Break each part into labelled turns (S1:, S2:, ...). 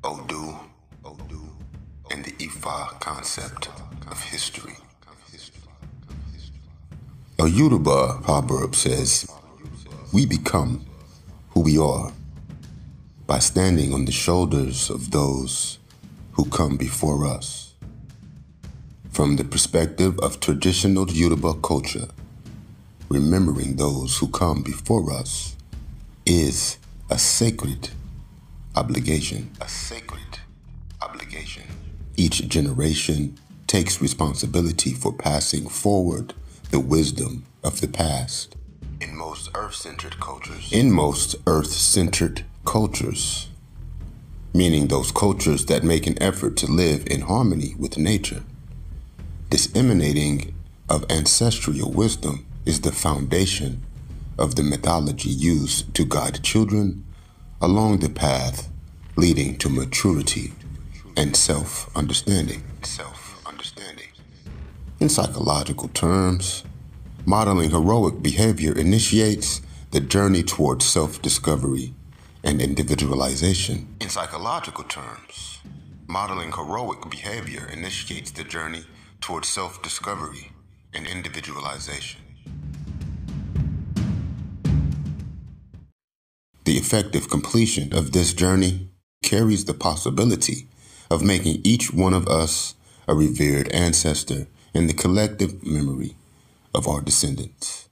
S1: Odu, and the Ifa concept of history. A Yoruba proverb says, "We become who we are by standing on the shoulders of those who come before us." From the perspective of traditional Yoruba culture, remembering those who come before us is a sacred obligation. Each generation takes responsibility for passing forward the wisdom of the past. In most earth-centered cultures, meaning those cultures that make an effort to live in harmony with nature, this emanating of ancestral wisdom is the foundation of the methodology used to guide children along the path leading to maturity and self-understanding. In psychological terms, modeling heroic behavior initiates the journey towards self-discovery and individualization. The effective completion of this journey carries the possibility of making each one of us a revered ancestor in the collective memory of our descendants.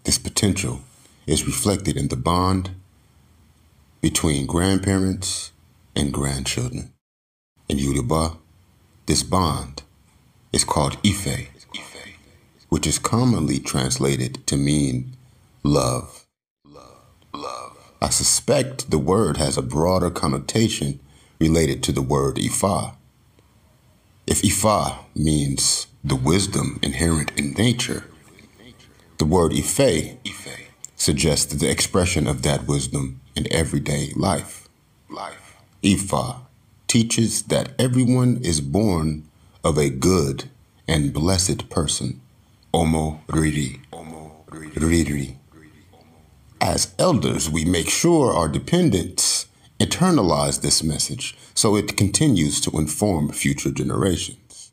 S1: This potential is reflected in the bond between grandparents and grandchildren. In Yoruba, this bond is called Ife, which is commonly translated to mean love. I suspect the word has a broader connotation related to the word Ifa. If Ifa means the wisdom inherent in nature, the word Ife suggests the expression of that wisdom in everyday life. Ifa teaches that everyone is born of a good and blessed person, Omo Riri. As elders, we make sure our dependents internalize this message so it continues to inform future generations.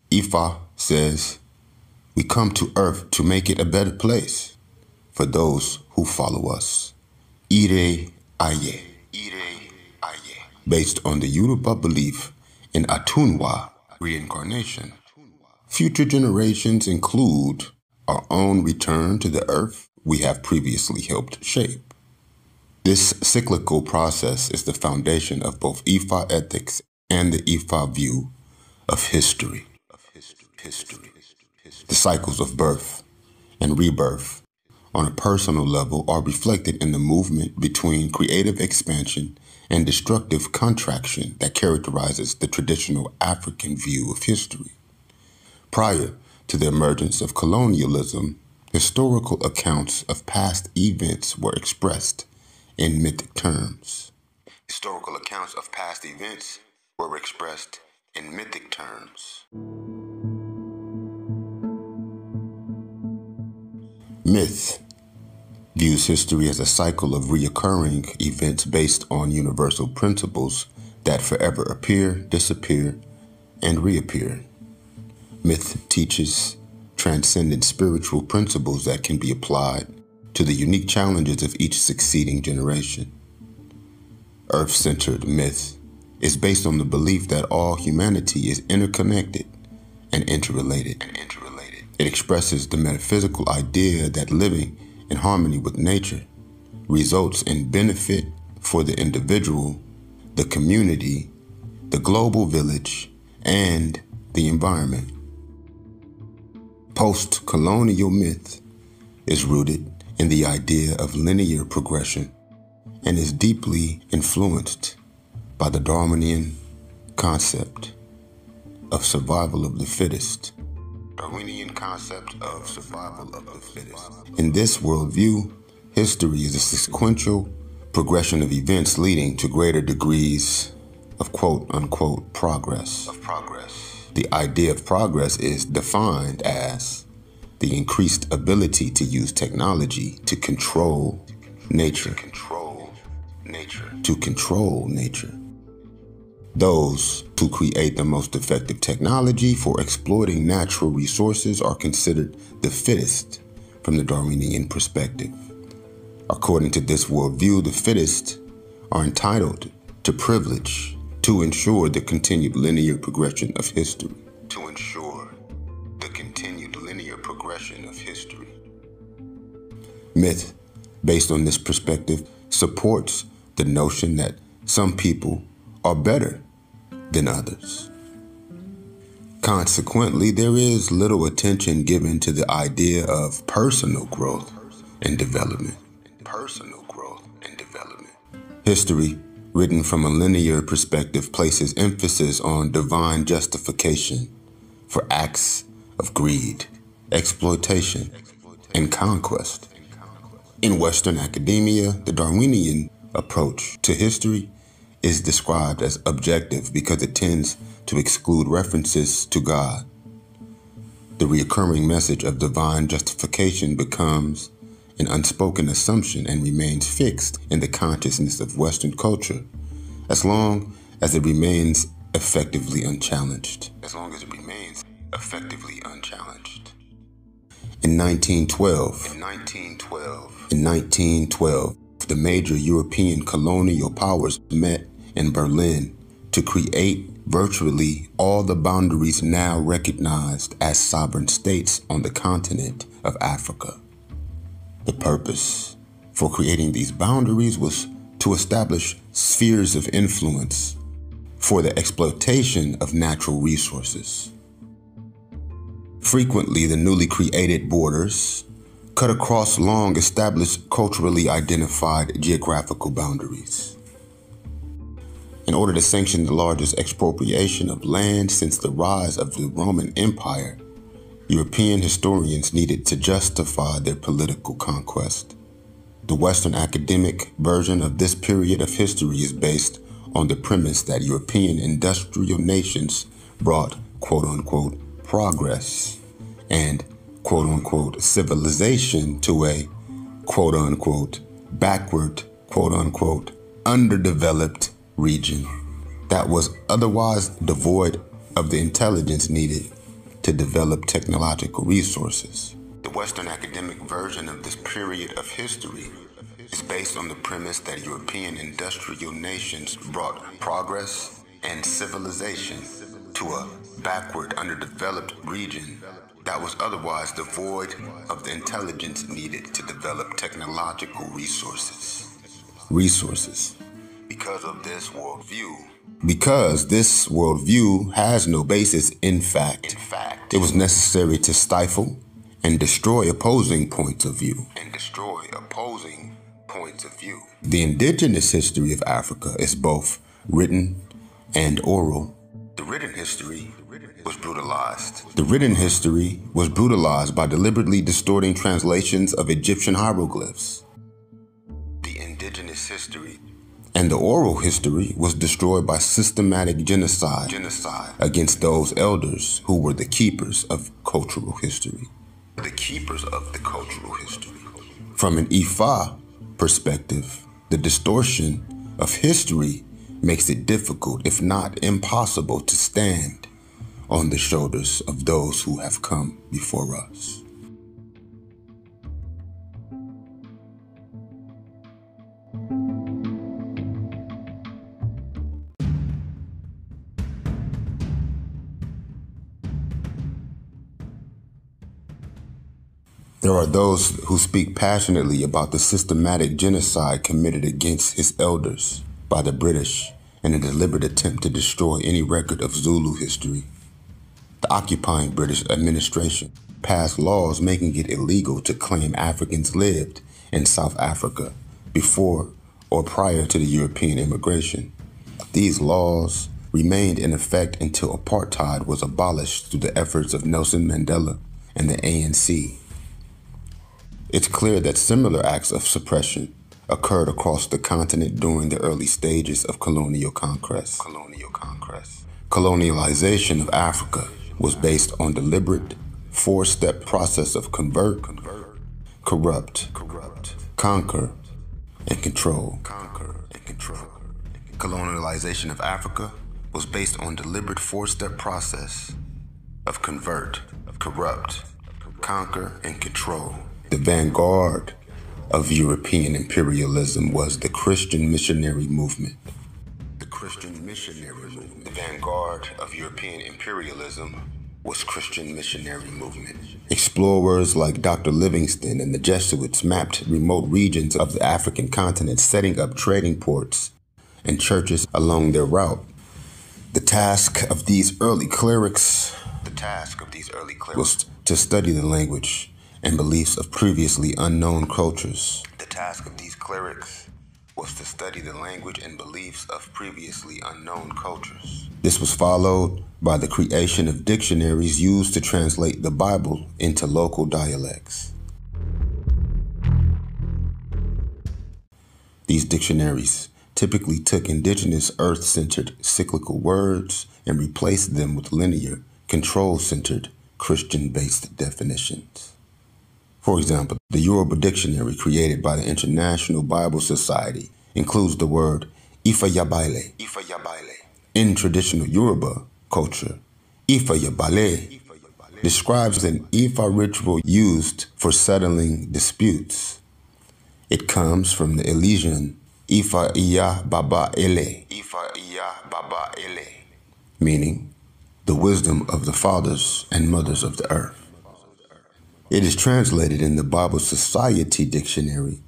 S1: Ifa says, we come to earth to make it a better place for those who follow us. Ire aye. Based on the Yoruba belief in Atunwa, reincarnation. Future generations include our own return to the earth we have previously helped shape. This cyclical process is the foundation of both Ifa ethics and the Ifa view of history. The cycles of birth and rebirth on a personal level are reflected in the movement between creative expansion and destructive contraction that characterizes the traditional African view of history. Prior to the emergence of colonialism, historical accounts of past events were expressed in mythic terms. Myth views history as a cycle of reoccurring events based on universal principles that forever appear, disappear, and reappear. Myth teaches transcendent spiritual principles that can be applied to the unique challenges of each succeeding generation. Earth-centered myth is based on the belief that all humanity is interconnected and interrelated. It expresses the metaphysical idea that living in harmony with nature results in benefit for the individual, the community, the global village, and the environment. Post-colonial myth is rooted in the idea of linear progression and is deeply influenced by the Darwinian concept of survival of the fittest. In this worldview, history is a sequential progression of events leading to greater degrees of quote-unquote progress. The idea of progress is defined as the increased ability to use technology to control nature. To control nature. Those who create the most effective technology for exploiting natural resources are considered the fittest from the Darwinian perspective. According to this worldview, the fittest are entitled to privilege to ensure the continued linear progression of history. Myth, based on this perspective, supports the notion that some people are better than others. Consequently, there is little attention given to the idea of personal growth and development. History, written from a linear perspective, places emphasis on divine justification for acts of greed, exploitation, and conquest. In Western academia, the Darwinian approach to history is described as objective because it tends to exclude references to God. The recurring message of divine justification becomes an unspoken assumption and remains fixed in the consciousness of Western culture as long as it remains effectively unchallenged. In 1912, the major European colonial powers met in Berlin to create virtually all the boundaries now recognized as sovereign states on the continent of Africa. The purpose for creating these boundaries was to establish spheres of influence for the exploitation of natural resources. Frequently, the newly created borders cut across long established culturally identified geographical boundaries. In order to sanction the largest expropriation of land since the rise of the Roman Empire, European historians needed to justify their political conquest. The Western academic version of this period of history is based on the premise that European industrial nations brought quote-unquote progress and quote-unquote civilization to a quote-unquote backward quote-unquote underdeveloped region that was otherwise devoid of the intelligence needed to develop technological resources. The Western academic version of this period of history is based on the premise that European industrial nations brought progress and civilization to a backward, underdeveloped region that was otherwise devoid of the intelligence needed to develop technological resources. Because this worldview has no basis in fact, it was necessary to stifle and destroy opposing points of view. The indigenous history of Africa is both written and oral. The written history was brutalized by deliberately distorting translations of Egyptian hieroglyphs. The indigenous history and the oral history was destroyed by systematic genocide against those elders who were the keepers of cultural history. From an Ifa perspective, the distortion of history makes it difficult, if not impossible, to stand on the shoulders of those who have come before us. There are those who speak passionately about the systematic genocide committed against his elders by the British in a deliberate attempt to destroy any record of Zulu history. The occupying British administration passed laws making it illegal to claim Africans lived in South Africa before or prior to the European immigration. These laws remained in effect until apartheid was abolished through the efforts of Nelson Mandela and the ANC. It's clear that similar acts of suppression occurred across the continent during the early stages of colonial conquest. colonialization of Africa was based on deliberate four-step process of convert, corrupt, conquer, and control. Colonialization of Africa was based on deliberate four-step process of convert, corrupt, conquer, and control. The vanguard of European imperialism was the Christian missionary movement. The vanguard of European imperialism was Christian missionary movement. Explorers like Dr. Livingstone and the Jesuits mapped remote regions of the African continent, setting up trading ports and churches along their route. The task of these early clerics was to study the language and beliefs of previously unknown cultures. This was followed by the creation of dictionaries used to translate the Bible into local dialects. These dictionaries typically took indigenous earth-centered cyclical words and replaced them with linear, control-centered, Christian-based definitions. For example, the Yoruba dictionary created by the International Bible Society includes the word Ifa-Yabale. In traditional Yoruba culture, Ifa-Yabale describes an Ifa ritual used for settling disputes. It comes from the Elysian Ifa-Iya Baba Ele, meaning the wisdom of the fathers and mothers of the earth. It is translated in the Bible Society Dictionary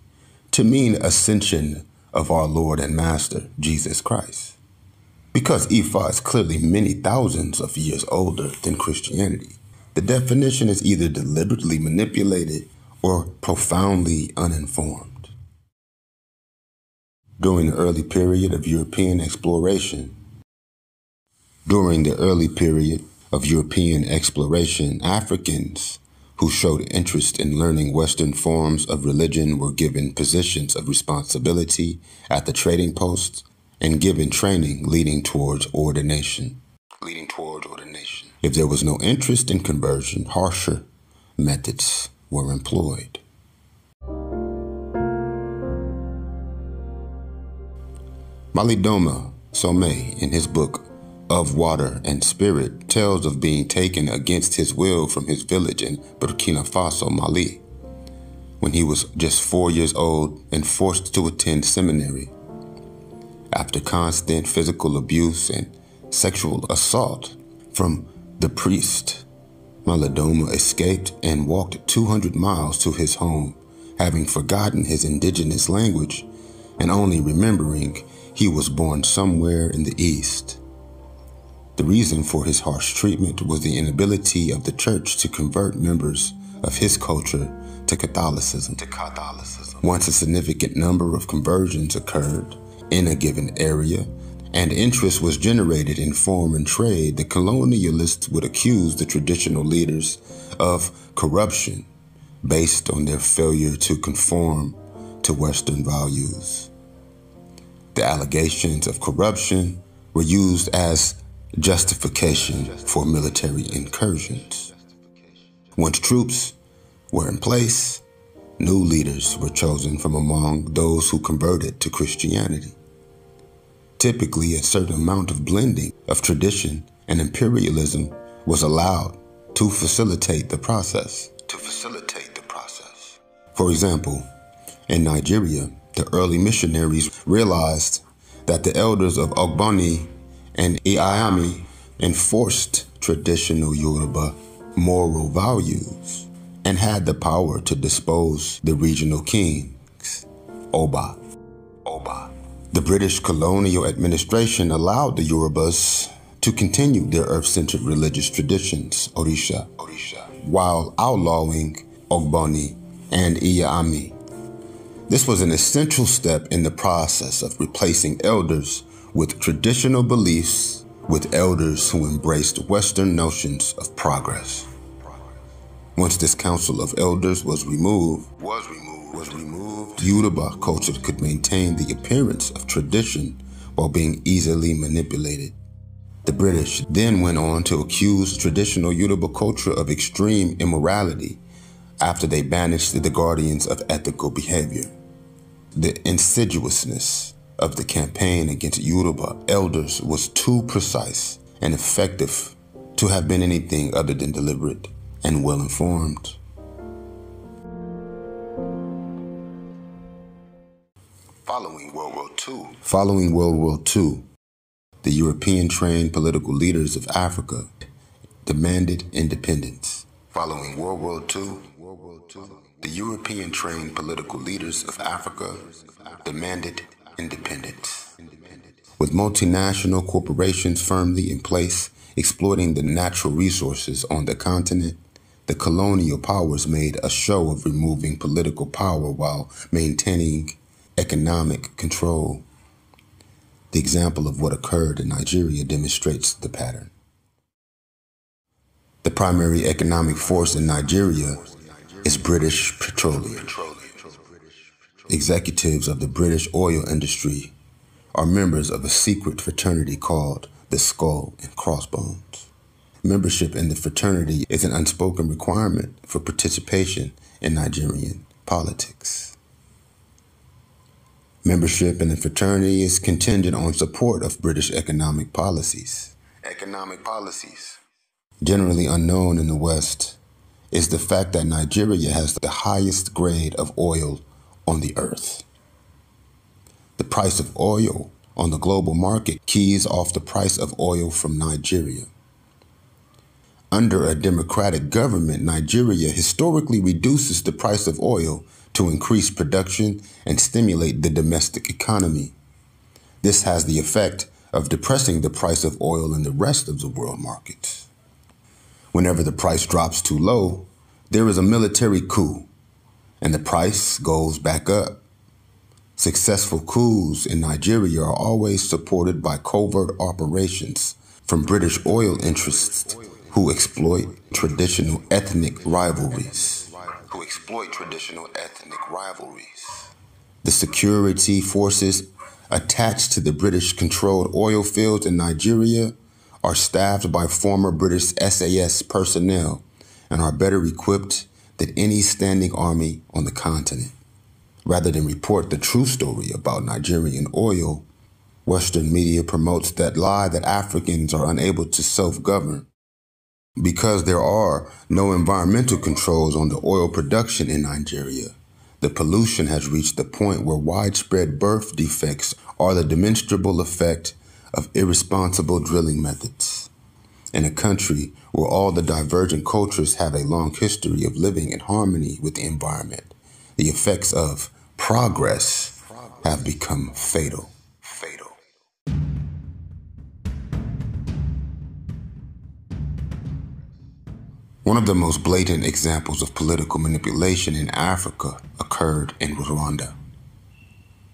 S1: to mean ascension of our Lord and Master, Jesus Christ. Because Ifa is clearly many thousands of years older than Christianity, the definition is either deliberately manipulated or profoundly uninformed. During the early period of European exploration, Africans who showed interest in learning Western forms of religion were given positions of responsibility at the trading posts and given training leading towards ordination. If there was no interest in conversion, harsher methods were employed. Malidoma Somé, in his book Of Water and Spirit, tells of being taken against his will from his village in Burkina Faso, Mali, when he was just 4 years old and forced to attend seminary. After constant physical abuse and sexual assault from the priest, Malidoma escaped and walked 200 miles to his home, having forgotten his indigenous language and only remembering he was born somewhere in the East. The reason for his harsh treatment was the inability of the church to convert members of his culture to Catholicism. Once a significant number of conversions occurred in a given area and interest was generated in foreign trade, the colonialists would accuse the traditional leaders of corruption based on their failure to conform to Western values. The allegations of corruption were used as justification for military incursions. Once troops were in place, new leaders were chosen from among those who converted to Christianity. Typically, a certain amount of blending of tradition and imperialism was allowed to facilitate the process. For example, in Nigeria, the early missionaries realized that the elders of Ogboni and Iami enforced traditional Yoruba moral values and had the power to depose the regional kings, Oba. The British colonial administration allowed the Yorubas to continue their earth-centered religious traditions, Orisha, while outlawing Ogboni and Iami. This was an essential step in the process of replacing elders with traditional beliefs with elders who embraced Western notions of progress. Once this council of elders was removed, Yoruba culture could maintain the appearance of tradition while being easily manipulated. The British then went on to accuse traditional Yoruba culture of extreme immorality after they banished the guardians of ethical behavior. The insidiousness of the campaign against Yoruba elders was too precise and effective to have been anything other than deliberate and well-informed. Following World War II, the European-trained political leaders of Africa demanded independence. Following World War II, the European-trained political leaders of Africa demanded independence. With multinational corporations firmly in place, exploiting the natural resources on the continent, the colonial powers made a show of removing political power while maintaining economic control. The example of what occurred in Nigeria demonstrates the pattern. The primary economic force in Nigeria is British Petroleum. Executives of the British oil industry are members of a secret fraternity called the Skull and Crossbones. Membership in the fraternity is an unspoken requirement for participation in Nigerian politics. Membership in the fraternity is contingent on support of British economic policies. Generally unknown in the West is the fact that Nigeria has the highest grade of oil on the earth. The price of oil on the global market keys off the price of oil from Nigeria. Under a democratic government, Nigeria historically reduces the price of oil to increase production and stimulate the domestic economy. This has the effect of depressing the price of oil in the rest of the world markets. Whenever the price drops too low, there is a military coup, and the price goes back up. Successful coups in Nigeria are always supported by covert operations from British oil interests who exploit traditional ethnic rivalries. The security forces attached to the British-controlled oil fields in Nigeria are staffed by former British SAS personnel and are better equipped than any standing army on the continent. Rather than report the true story about Nigerian oil, Western media promotes that lie that Africans are unable to self-govern. Because there are no environmental controls on the oil production in Nigeria, the pollution has reached the point where widespread birth defects are the demonstrable effect of irresponsible drilling methods. In a country where all the divergent cultures have a long history of living in harmony with the environment, the effects of progress have become fatal. One of the most blatant examples of political manipulation in Africa occurred in Rwanda.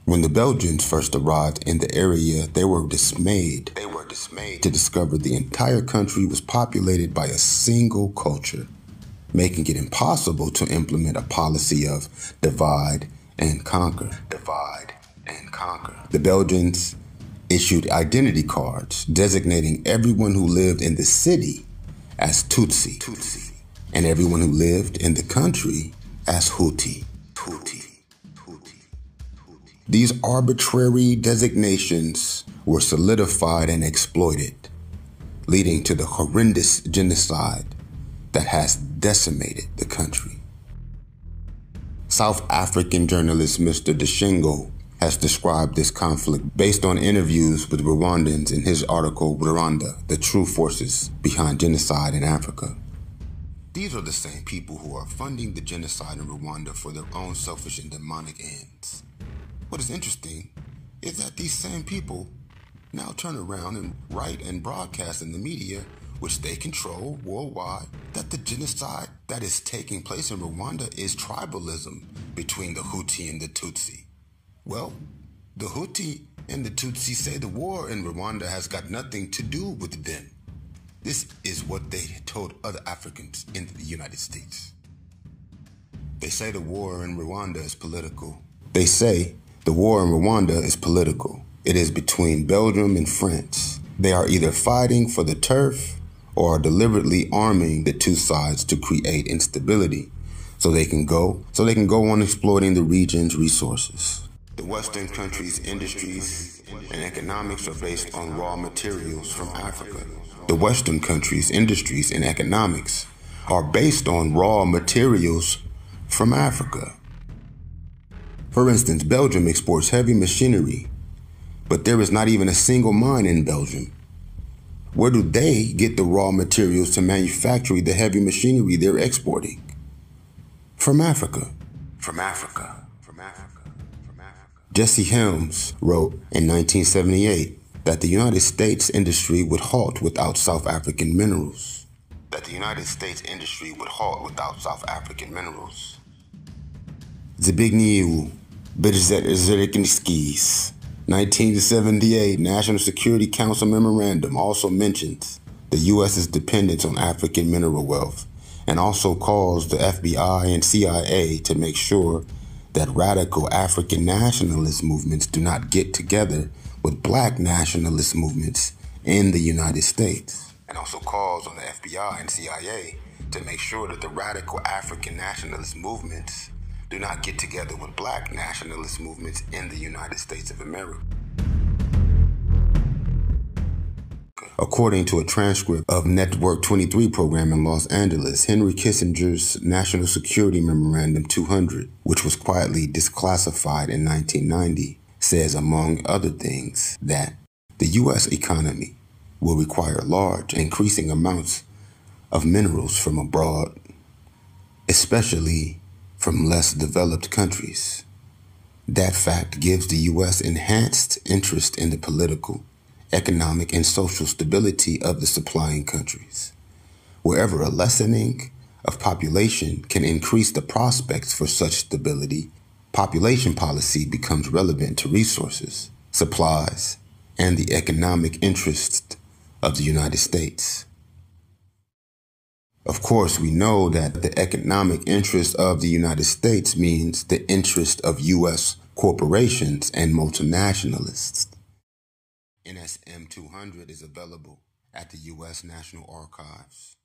S1: When the Belgians first arrived in the area, they were dismayed to discover the entire country was populated by a single culture, making it impossible to implement a policy of divide and conquer. The Belgians issued identity cards designating everyone who lived in the city as Tutsi, and everyone who lived in the country as Hutu. These arbitrary designations were solidified and exploited, leading to the horrendous genocide that has decimated the country. South African journalist Mr. Deshengo has described this conflict based on interviews with Rwandans in his article, Rwanda, the True Forces Behind Genocide in Africa. These are the same people who are funding the genocide in Rwanda for their own selfish and demonic ends. What is interesting is that these same people now turn around and write and broadcast in the media, which they control worldwide, that the genocide that is taking place in Rwanda is tribalism between the Hutu and the Tutsi. Well, the Hutu and the Tutsi say the war in Rwanda has got nothing to do with them. This is what they told other Africans in the United States. They say the war in Rwanda is political. It is between Belgium and France, They are either fighting for the turf or are deliberately arming the two sides to create instability so they can go on exploiting the region's resources. The Western countries' industries and economics are based on raw materials from Africa. The Western countries' industries and economics are based on raw materials from Africa. For instance, Belgium exports heavy machinery, but there is not even a single mine in Belgium. Where do they get the raw materials to manufacture the heavy machinery they're exporting? From Africa. From Africa. From Africa. From Africa. Jesse Helms wrote in 1978 that the United States industry would halt without South African minerals. Zbigniew Brzezinski's 1978 National Security Council memorandum also mentions the U.S.'s dependence on African mineral wealth and also calls the FBI and CIA to make sure that radical African nationalist movements do not get together with black nationalist movements in the United States. And also calls on the FBI and CIA to make sure that the radical African nationalist movements do not get together with black nationalist movements in the United States of America. According to a transcript of Network 23 program in Los Angeles, Henry Kissinger's National Security Memorandum 200, which was quietly declassified in 1990, says, among other things, that the U.S. economy will require large and increasing amounts of minerals from abroad, especially from less developed countries. That fact gives the U.S. enhanced interest in the political, economic, and social stability of the supplying countries. Wherever a lessening of population can increase the prospects for such stability, population policy becomes relevant to resources, supplies, and the economic interests of the United States. Of course, we know that the economic interest of the United States means the interest of U.S. corporations and multinationalists. NSM 200 is available at the U.S. National Archives.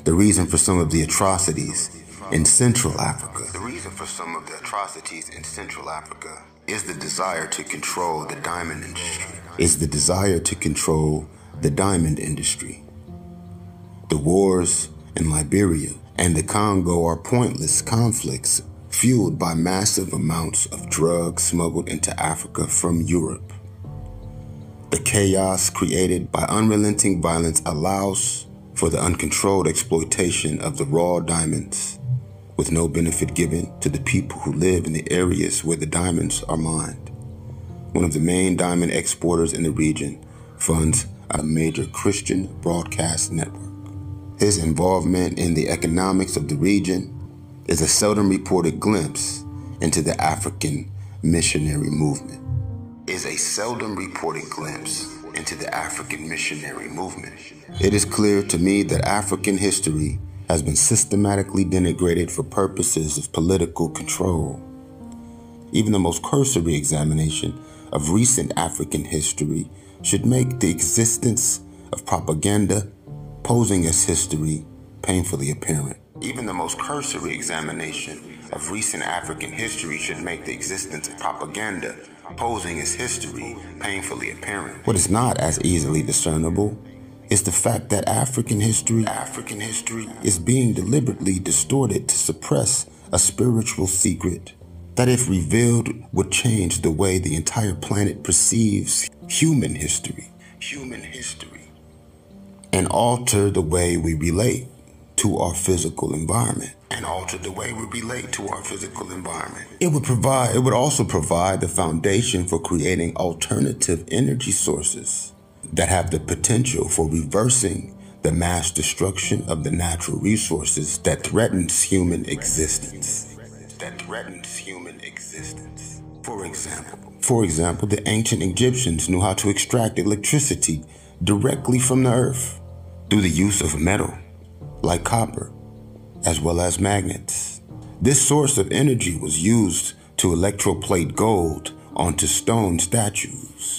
S1: The reason for some of the atrocities in Central Africa. Is the desire to control the diamond industry. The wars in Liberia and the Congo are pointless conflicts fueled by massive amounts of drugs smuggled into Africa from Europe. The chaos created by unrelenting violence allows for the uncontrolled exploitation of the raw diamonds, with no benefit given to the people who live in the areas where the diamonds are mined. One of the main diamond exporters in the region funds a major Christian broadcast network. His involvement in the economics of the region is a seldom reported glimpse into the African missionary movement. It is clear to me that African history has been systematically denigrated for purposes of political control. Even the most cursory examination of recent African history should make the existence of propaganda posing as history painfully apparent. What is not as easily discernible is the fact that African history is being deliberately distorted to suppress a spiritual secret that, if revealed, would change the way the entire planet perceives human history and alter the way we relate to our physical environment. It would also provide the foundation for creating alternative energy sources that have the potential for reversing the mass destruction of the natural resources that threatens human existence. For example, the ancient Egyptians knew how to extract electricity directly from the earth through the use of metal, like copper, as well as magnets. This source of energy was used to electroplate gold onto stone statues.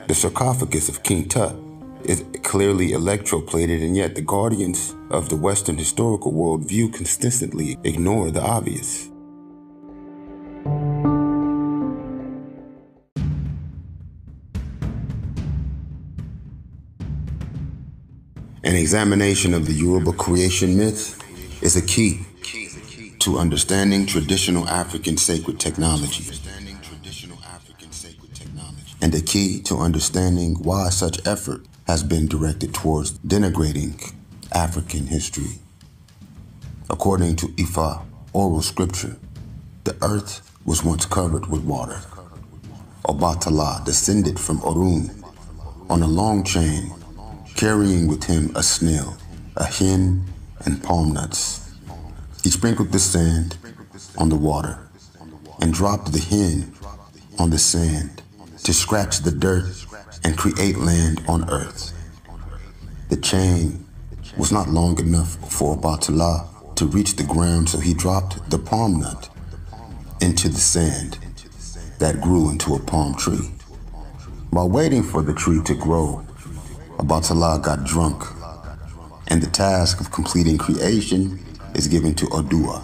S1: The sarcophagus of King Tut is clearly electroplated, and yet the guardians of the Western historical worldview consistently ignore the obvious. An examination of the Yoruba creation myth is a key to understanding traditional African sacred technology, and a key to understanding why such effort has been directed towards denigrating African history. According to Ifa oral scripture, the earth was once covered with water. Obatala descended from Orun on a long chain, carrying with him a snail, a hen, and palm nuts. He sprinkled the sand on the water and dropped the hen on the sand to scratch the dirt and create land on earth. The chain was not long enough for Obatala to reach the ground, so he dropped the palm nut into the sand that grew into a palm tree. While waiting for the tree to grow, Obatala got drunk, and the task of completing creation is given to Odua.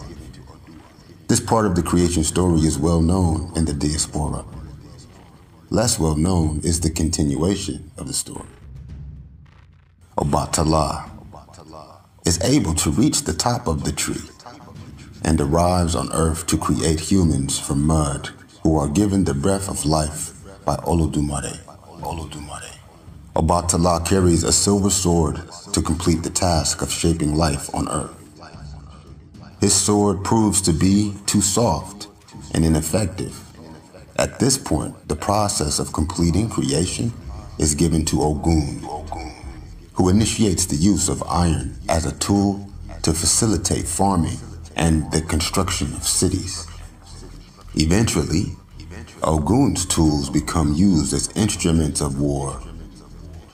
S1: This part of the creation story is well known in the diaspora. Less well known is the continuation of the story. Obatala is able to reach the top of the tree and arrives on earth to create humans from mud who are given the breath of life by Olodumare. Obatala carries a silver sword to complete the task of shaping life on earth. His sword proves to be too soft and ineffective. At this point, the process of completing creation is given to Ogun, who initiates the use of iron as a tool to facilitate farming and the construction of cities. Eventually, Ogun's tools become used as instruments of war,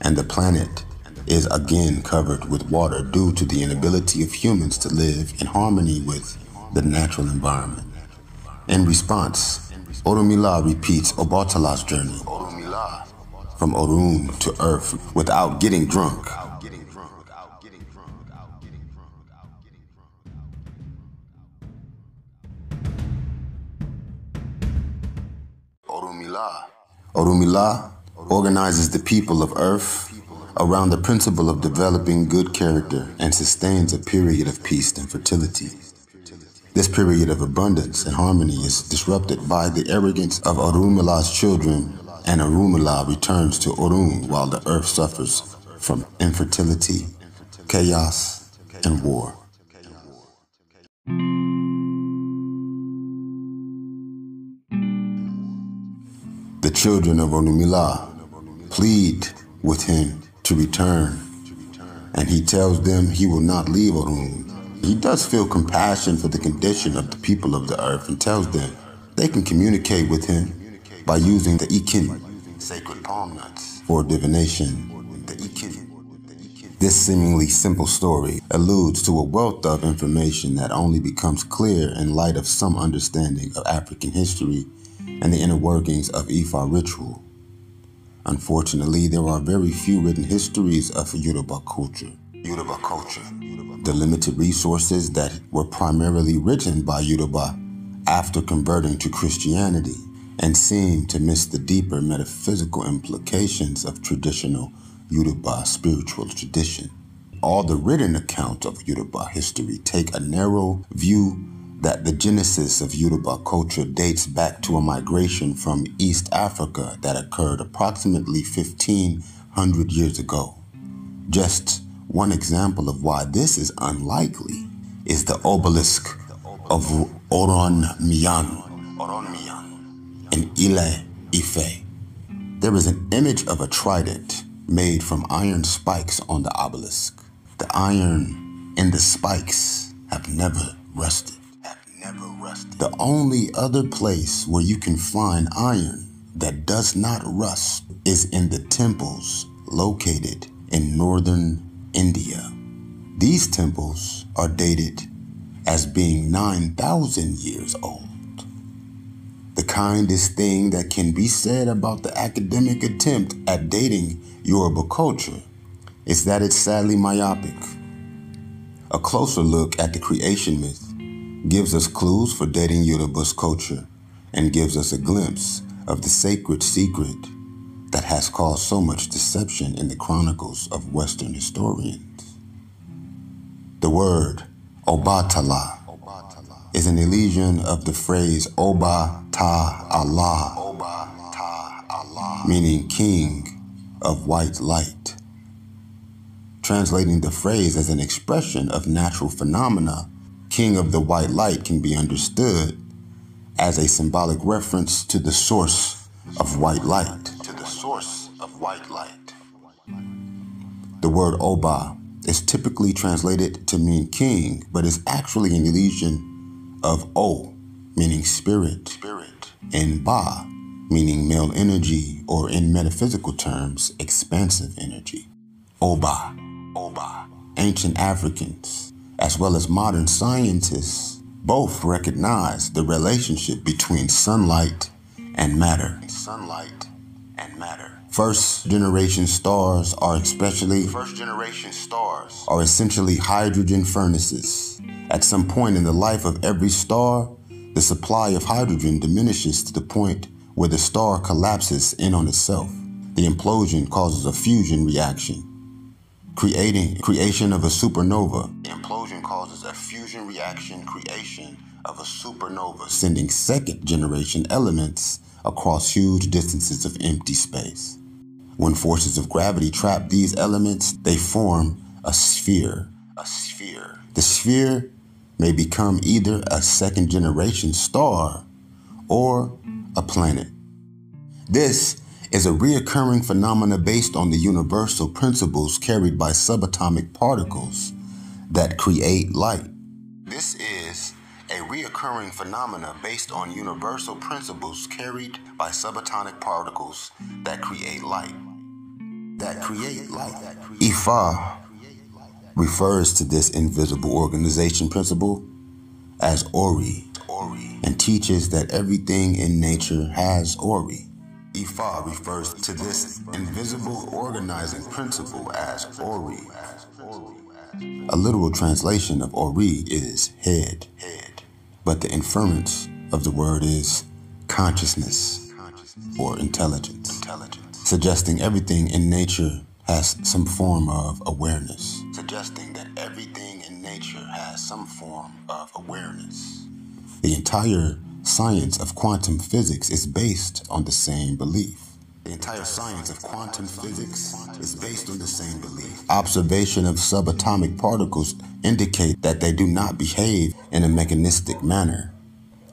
S1: and the planet is again covered with water due to the inability of humans to live in harmony with the natural environment. In response, Orunmila repeats Obatala's journey from Orun to Earth without getting drunk. Orunmila organizes the people of Earth around the principle of developing good character and sustains a period of peace and fertility. This period of abundance and harmony is disrupted by the arrogance of Orunmila's children, and Orunmila returns to Orun while the earth suffers from infertility, chaos, and war. The children of Orunmila plead with him to return, and he tells them he will not leave Orun. He does feel compassion for the condition of the people of the earth and tells them they can communicate with him by using the ikin, sacred palm nuts, for divination. This seemingly simple story alludes to a wealth of information that only becomes clear in light of some understanding of African history and the inner workings of Ifa ritual. Unfortunately, there are very few written histories of Yoruba culture. The limited resources that were primarily written by Yoruba after converting to Christianity and seem to miss the deeper metaphysical implications of traditional Yoruba spiritual tradition. All the written accounts of Yoruba history take a narrow view that the genesis of Yoruba culture dates back to a migration from East Africa that occurred approximately 1,500 years ago. Just one example of why this is unlikely is the obelisk of Oronmiyan in Ile-Ife. There is an image of a trident made from iron spikes on the obelisk. The iron and the spikes have never rusted. The only other place where you can find iron that does not rust is in the temples located in northern India. These temples are dated as being 9,000 years old. The kindest thing that can be said about the academic attempt at dating Yoruba culture is that it's sadly myopic. A closer look at the creation myth gives us clues for dating Yoruba's culture and gives us a glimpse of the sacred secret that has caused so much deception in the chronicles of Western historians. The word Obatala is an elision of the phrase Oba Ta Allah, meaning king of white light. Translating the phrase as an expression of natural phenomena, king of the white light can be understood as a symbolic reference to the source of white light. The word Oba is typically translated to mean king, but is actually an elision of O, meaning spirit, and Ba, meaning male energy, or in metaphysical terms, expansive energy. Oba. Ancient Africans, as well as modern scientists, both recognize the relationship between sunlight and matter. First-generation stars are essentially hydrogen furnaces. At some point in the life of every star, the supply of hydrogen diminishes to the point where the star collapses in on itself. The implosion causes a fusion reaction, creation of a supernova. Sending second-generation elements across huge distances of empty space. When forces of gravity trap these elements, they form a sphere. The sphere may become either a second-generation star or a planet. This is a recurring phenomenon based on the universal principles carried by subatomic particles that create light. Ifa refers to this invisible organization principle as Ori and teaches that everything in nature has Ori. Ifa refers to this invisible organizing principle as Ori. A literal translation of Ori is head, but the inference of the word is consciousness or intelligence, suggesting everything in nature has some form of awareness. The entire science of quantum physics is based on the same belief. Observation of subatomic particles indicate that they do not behave in a mechanistic manner.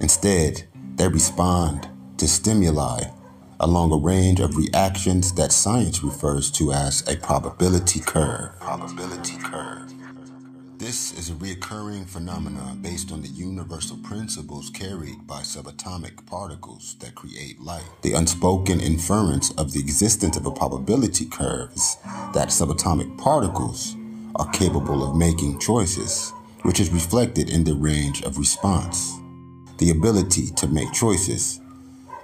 S1: Instead, they respond to stimuli along a range of reactions that science refers to as a probability curve. This is a recurring phenomenon based on the universal principles carried by subatomic particles that create light. The unspoken inference of the existence of a probability curve is that subatomic particles are capable of making choices, which is reflected in the range of response. The ability to make choices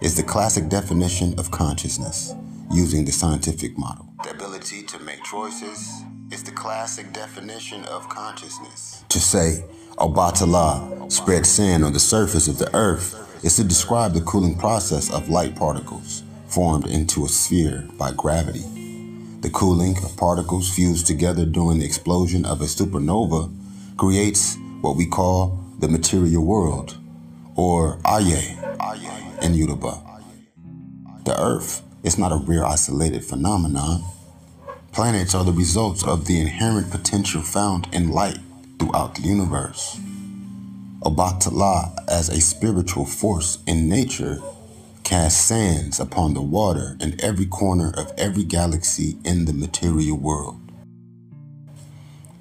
S1: is the classic definition of consciousness using the scientific model. To say Obatala spread sand on the surface of the earth is to describe the cooling process of light particles formed into a sphere by gravity. The cooling of particles fused together during the explosion of a supernova creates what we call the material world, or Aye in Yoruba. The earth is not a rare isolated phenomenon. Planets are the results of the inherent potential found in light throughout the universe. Obatala, as a spiritual force in nature, casts sands upon the water in every corner of every galaxy in the material world.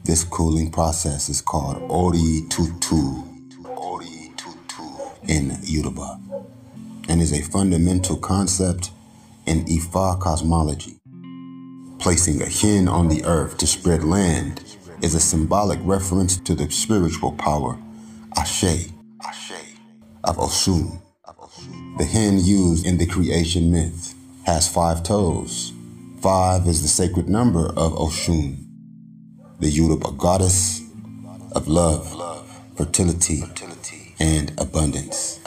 S1: This cooling process is called Ori Tutu in Yoruba, and is a fundamental concept in Ifa cosmology. Placing a hen on the earth to spread land is a symbolic reference to the spiritual power, Ashe, of Oshun. The hen used in the creation myth has 5 toes. 5 is the sacred number of Oshun, the Yoruba goddess of love, fertility, and abundance.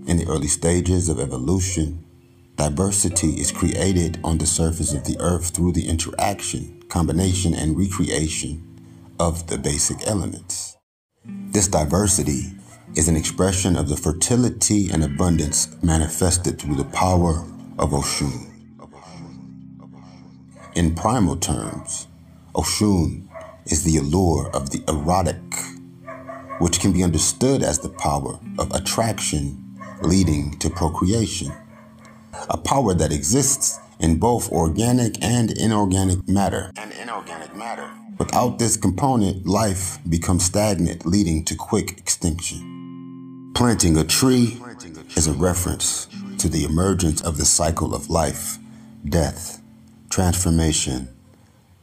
S1: In the early stages of evolution, diversity is created on the surface of the earth through the interaction, combination, and recreation of the basic elements. This diversity is an expression of the fertility and abundance manifested through the power of Oshun. In primal terms, Oshun is the allure of the erotic, which can be understood as the power of attraction leading to procreation, a power that exists in both organic and inorganic matter. Without this component, life becomes stagnant, leading to quick extinction. Planting a tree is a reference to the emergence of the cycle of life, death, transformation,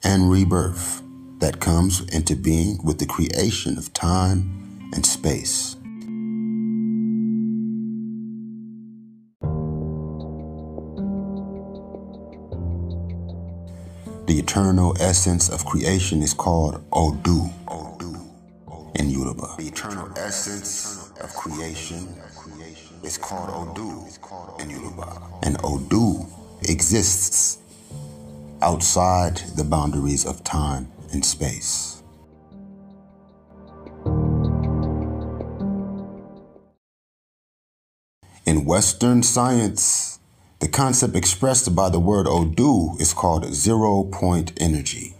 S1: and rebirth that comes into being with the creation of time and space. The eternal essence of creation is called Odu in Yoruba. The eternal essence of creation is called Odu in Yoruba. And Odu exists outside the boundaries of time and space. In Western science, the concept expressed by the word Odu is called zero-point energy.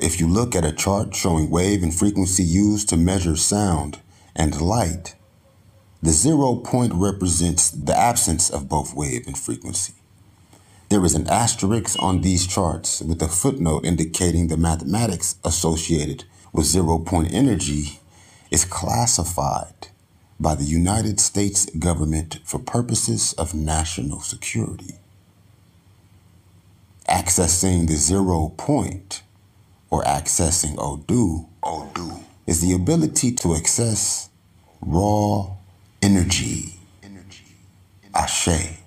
S1: If you look at a chart showing wave and frequency used to measure sound and light, the 0 point represents the absence of both wave and frequency. There is an asterisk on these charts with a footnote indicating the mathematics associated with 0 point energy is classified by the United States government for purposes of national security. Accessing the 0 point, or accessing Odu, is the ability to access raw energy, Ashe,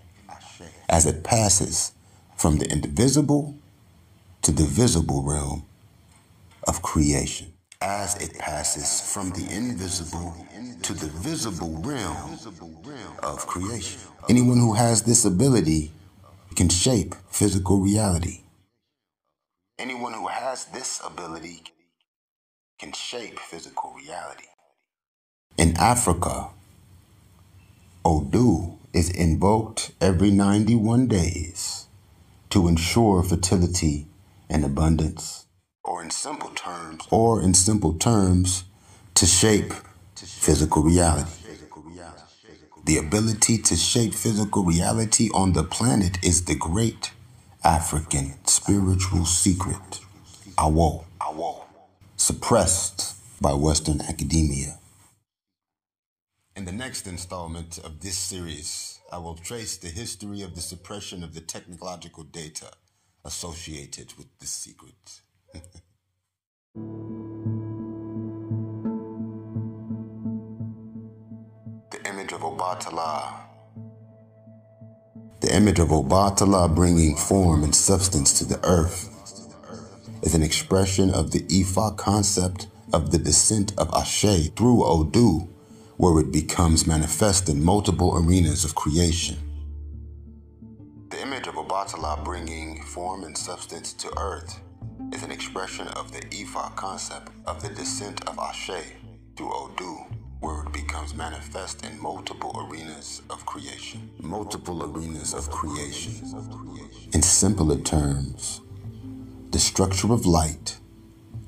S1: as it passes from the indivisible to the visible realm of creation. As it passes from the invisible to the visible realm of creation. Anyone who has this ability can shape physical reality. Anyone who has this ability can shape physical reality. In Africa, Odu is invoked every 91 days to ensure fertility and abundance, or in simple terms, to shape physical reality. The ability to shape physical reality on the planet is the great African spiritual secret, Awo, suppressed by Western academia. In the next installment of this series, I will trace the history of the suppression of the technological data associated with this secret. The image of Obatala. The image of Obatala bringing form and substance to the earth is an expression of the Ifa concept of the descent of Ashe through Odu, where it becomes manifest in multiple arenas of creation. The image of Obatala bringing form and substance to earth is an expression of the Ifa concept of the descent of Ashe through Odu, where it becomes manifest in multiple arenas of creation. In simpler terms, the structure of light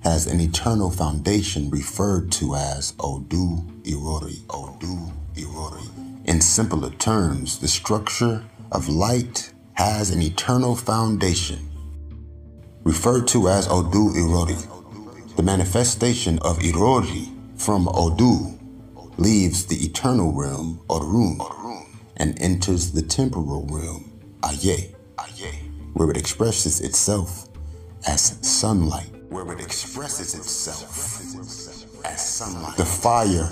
S1: has an eternal foundation referred to as Odu Irori. In simpler terms, the structure of light has an eternal foundation referred to as Odu Irori. The manifestation of Irori from Odu leaves the eternal realm, Orun, and enters the temporal realm, Aye, where it expresses itself as sunlight. where it expresses itself as sunlight. The fire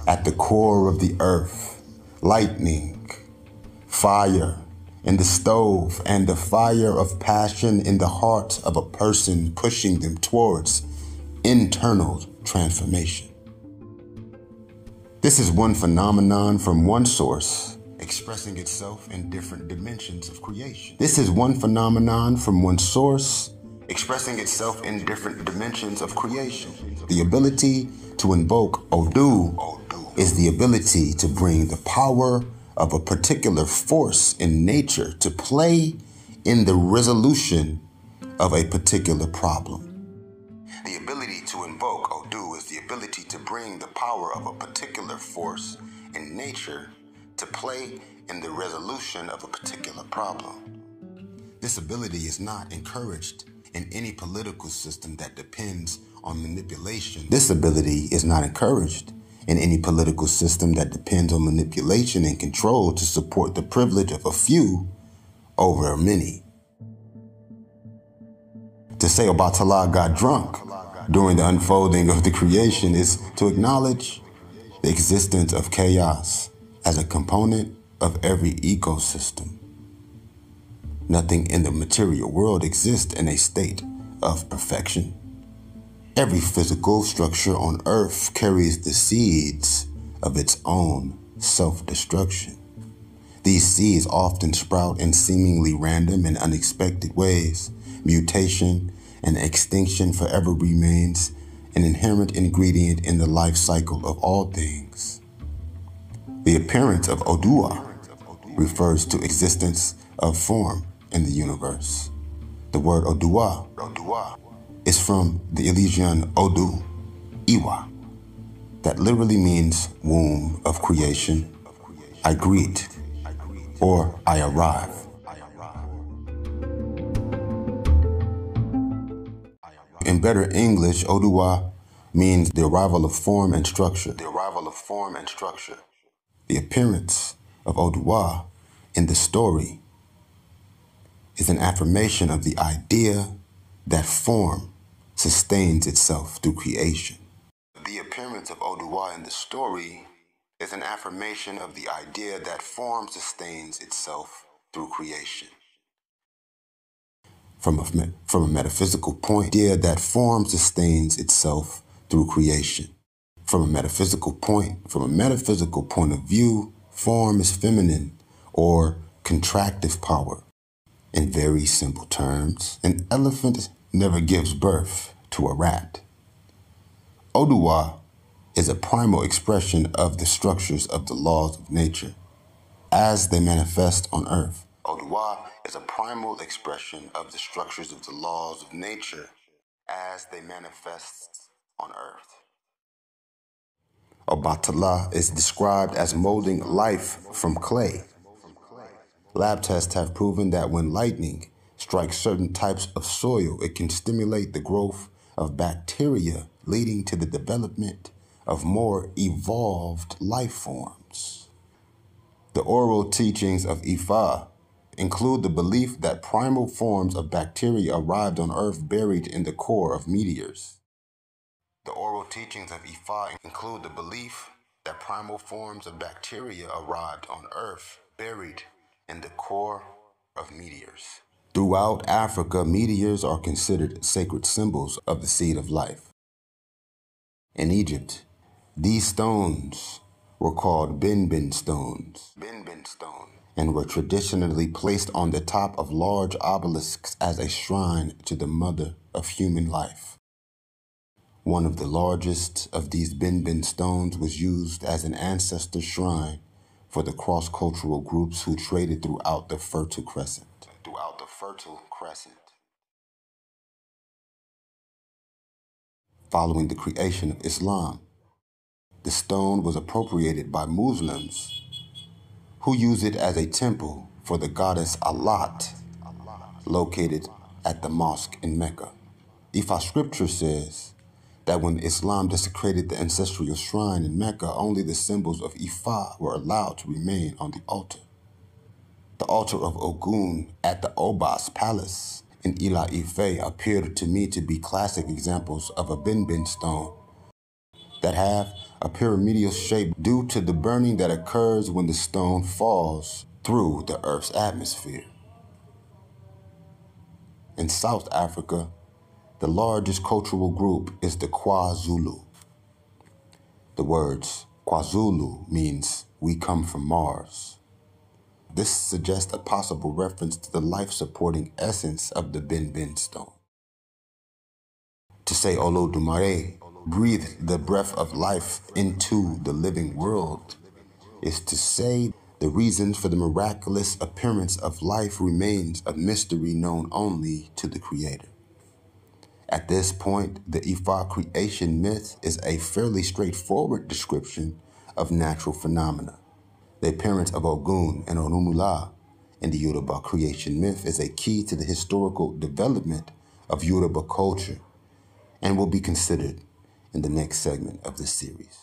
S1: at the core of the earth, lightning, fire in the stove, and the fire of passion in the heart of a person, pushing them towards internal transformation. This is one phenomenon from one source, expressing itself in different dimensions of creation. This is one phenomenon from one source, expressing itself in different dimensions of creation. The ability to invoke Odu is the ability to bring the power of a particular force in nature to play in the resolution of a particular problem. The ability to invoke Odu is the ability to bring the power of a particular force in nature to play in the resolution of a particular problem. This ability is not encouraged in any political system that depends on manipulation. This ability is not encouraged in any political system that depends on manipulation and control to support the privilege of a few over many. To say Obatala got drunk during the unfolding of the creation is to acknowledge the existence of chaos as a component of every ecosystem. Nothing in the material world exists in a state of perfection. Every physical structure on Earth carries the seeds of its own self-destruction. These seeds often sprout in seemingly random and unexpected ways. Mutation and extinction forever remains an inherent ingredient in the life cycle of all things. The appearance of Odua refers to existence of form in the universe. The word Odua is from the Elysian Odu, Iwa, that literally means womb of creation. I greet, or I arrive. In better English, Odua means the arrival of form and structure. The arrival of form and structure. The appearance of Odua in the story is an affirmation of the idea that form sustains itself through creation. The appearance of Odua in the story is an affirmation of the idea that form sustains itself through creation. From a metaphysical point, the idea that form sustains itself through creation. From a metaphysical point of view, form is feminine or contractive power. In very simple terms, an elephant never gives birth to a rat. Odua is a primal expression of the structures of the laws of nature as they manifest on Earth. Odua is a primal expression of the structures of the laws of nature as they manifest on Earth. Obatala is described as molding life from clay. Lab tests have proven that when lightning strikes certain types of soil, it can stimulate the growth of bacteria, leading to the development of more evolved life forms. The oral teachings of Ifa include the belief that primal forms of bacteria arrived on Earth buried in the core of meteors. The oral teachings of Ifa include the belief that primal forms of bacteria arrived on Earth buried in the core of meteors. Throughout Africa, meteors are considered sacred symbols of the seed of life. In Egypt, these stones were called bin stones, and were traditionally placed on the top of large obelisks as a shrine to the mother of human life. One of the largest of these bin stones was used as an ancestor shrine for the cross-cultural groups who traded throughout the Fertile Crescent. Following the creation of Islam, the stone was appropriated by Muslims who use it as a temple for the goddess Allat, located at the mosque in Mecca. Ifa scripture says that when Islam desecrated the ancestral shrine in Mecca, only the symbols of Ifa were allowed to remain on the altar. The altar of Ogun at the Obas Palace and Ila Ife appear to me to be classic examples of a bin stone that have a pyramidal shape due to the burning that occurs when the stone falls through the Earth's atmosphere. In South Africa, the largest cultural group is the KwaZulu. The words KwaZulu means we come from Mars. This suggests a possible reference to the life-supporting essence of the bin stone. To say Olodumare breathed the breath of life into the living world is to say the reason for the miraculous appearance of life remains a mystery known only to the Creator. At this point, the Ifa creation myth is a fairly straightforward description of natural phenomena. The appearance of Ogun and Orunmila in the Yoruba creation myth is a key to the historical development of Yoruba culture and will be considered in the next segment of this series.